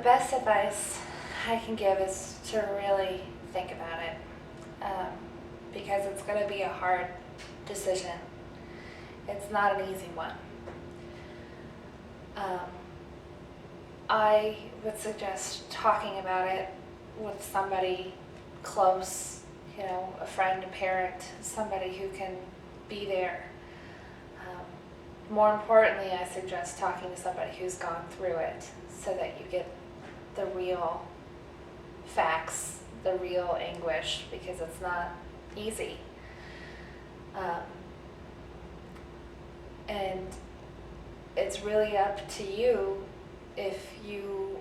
best advice I can give is to really think about it, because it's going to be a hard decision. It's not an easy one. I would suggest talking about it with somebody close, a friend, a parent, somebody who can be there. More importantly, I suggest talking to somebody who's gone through it so that you get the real facts, the real anguish, because it's not easy. And it's really up to you if you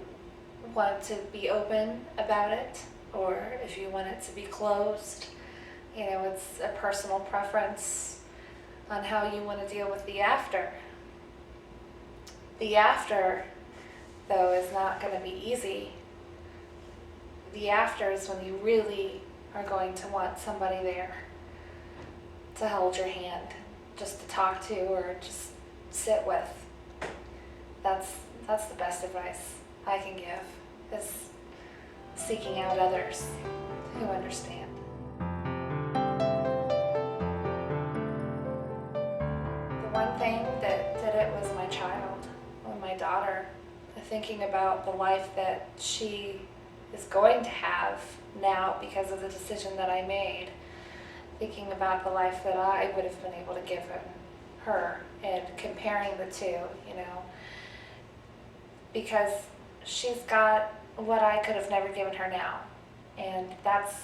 want to be open about it or if you want it to be closed. It's a personal preference on how you want to deal with the after. The after, though, is not going to be easy. The after is when you really are going to want somebody there to hold your hand, just to talk to or just sit with. That's the best advice I can give, is seeking out others who understand. The one thing that did it was my child, or my daughter, thinking about the life that she is going to have now because of the decision that I made, thinking about the life that I would have been able to give her and comparing the two, because she's got what I could have never given her now. And that's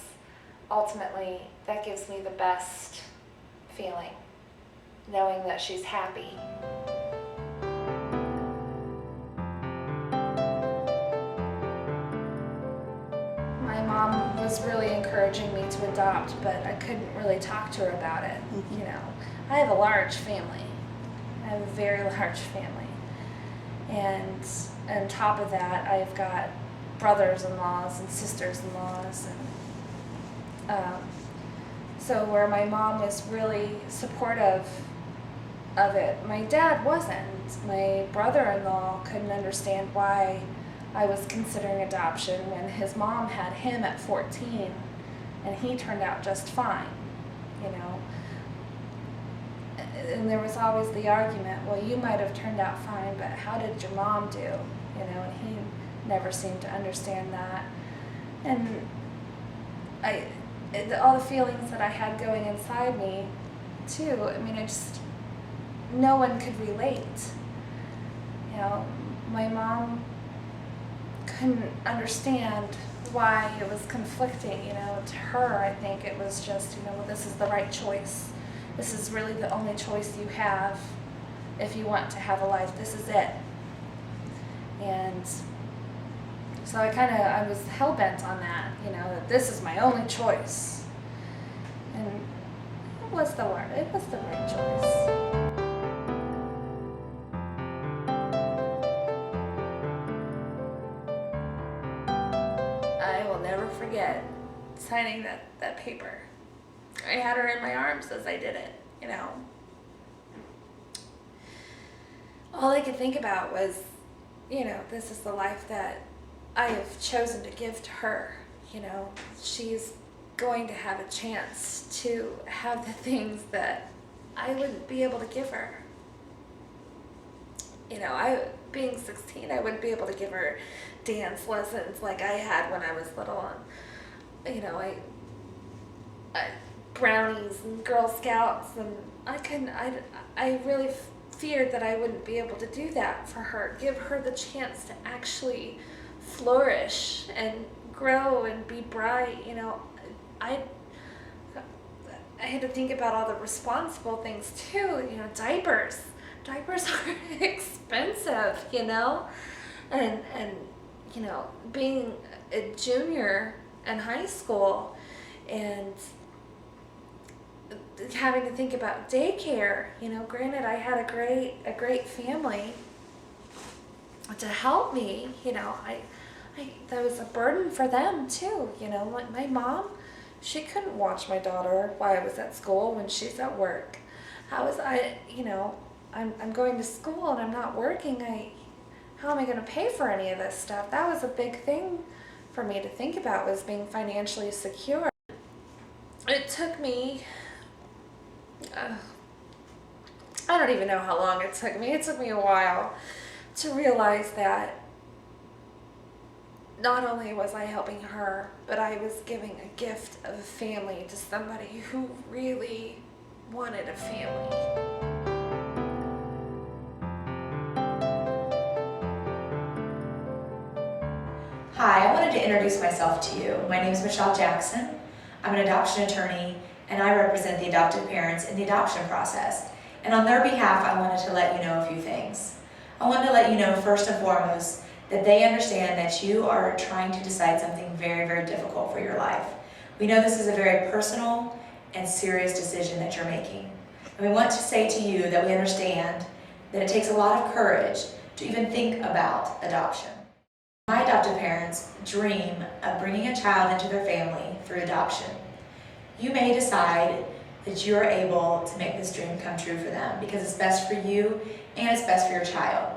ultimately, that gives me the best feeling, knowing that she's happy. My mom was really encouraging me to adopt, but I couldn't really talk to her about it. I have a large family. I have a very large family. And on top of that, I've got brothers-in-laws and sisters-in-laws. And so where my mom was really supportive of it, my dad wasn't. My brother-in-law couldn't understand why I was considering adoption when his mom had him at 14 and he turned out just fine, And there was always the argument, well, you might have turned out fine, but how did your mom do? And he never seemed to understand that. And all the feelings that I had going inside me, too, no one could relate. My mom couldn't understand why it was conflicting, to her I think it was just, well, this is the right choice. This is really the only choice you have if you want to have a life. This is it. And so I was hell-bent on that, that this is my only choice. And it was the right choice. I will never forget signing that paper. I had her in my arms as I did it, All I could think about was, this is the life that I have chosen to give to her. She's going to have a chance to have the things that I wouldn't be able to give her. Being 16, I wouldn't be able to give her dance lessons like I had when I was little. And, brownies and Girl Scouts, and I really feared that I wouldn't be able to do that for her, give her the chance to actually flourish and grow and be bright. I had to think about all the responsible things too, diapers are expensive, and being a junior in high school and having to think about daycare, granted I had a great family to help me, that was a burden for them too, like my mom, she couldn't watch my daughter while I was at school when she's at work. How was I'm going to school and I'm not working, how am I going to pay for any of this stuff? That was a big thing for me to think about, was being financially secure. It took me, I don't even know how long it took me. It took me a while to realize that not only was I helping her, but I was giving a gift of a family to somebody who really wanted a family. Hi, I wanted to introduce myself to you. My name is Michelle Jackson. I'm an adoption attorney, and I represent the adoptive parents in the adoption process. And on their behalf, I wanted to let you know a few things. I wanted to let you know, first and foremost, that they understand that you are trying to decide something very, very difficult for your life. We know this is a very personal and serious decision that you're making. And we want to say to you that we understand that it takes a lot of courage to even think about adoption. My adoptive parents dream of bringing a child into their family through adoption. You may decide that you're able to make this dream come true for them because it's best for you and it's best for your child.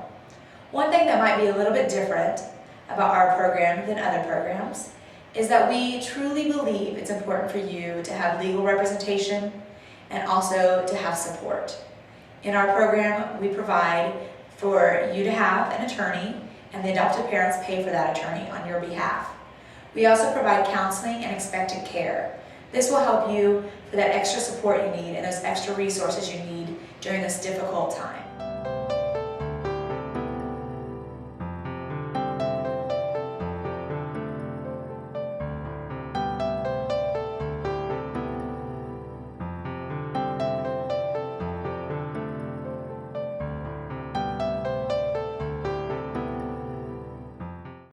One thing that might be a little bit different about our program than other programs is that we truly believe it's important for you to have legal representation and also to have support. In our program, we provide for you to have an attorney, and the adoptive parents pay for that attorney on your behalf. We also provide counseling and expected care. This will help you for that extra support you need and those extra resources you need during this difficult time.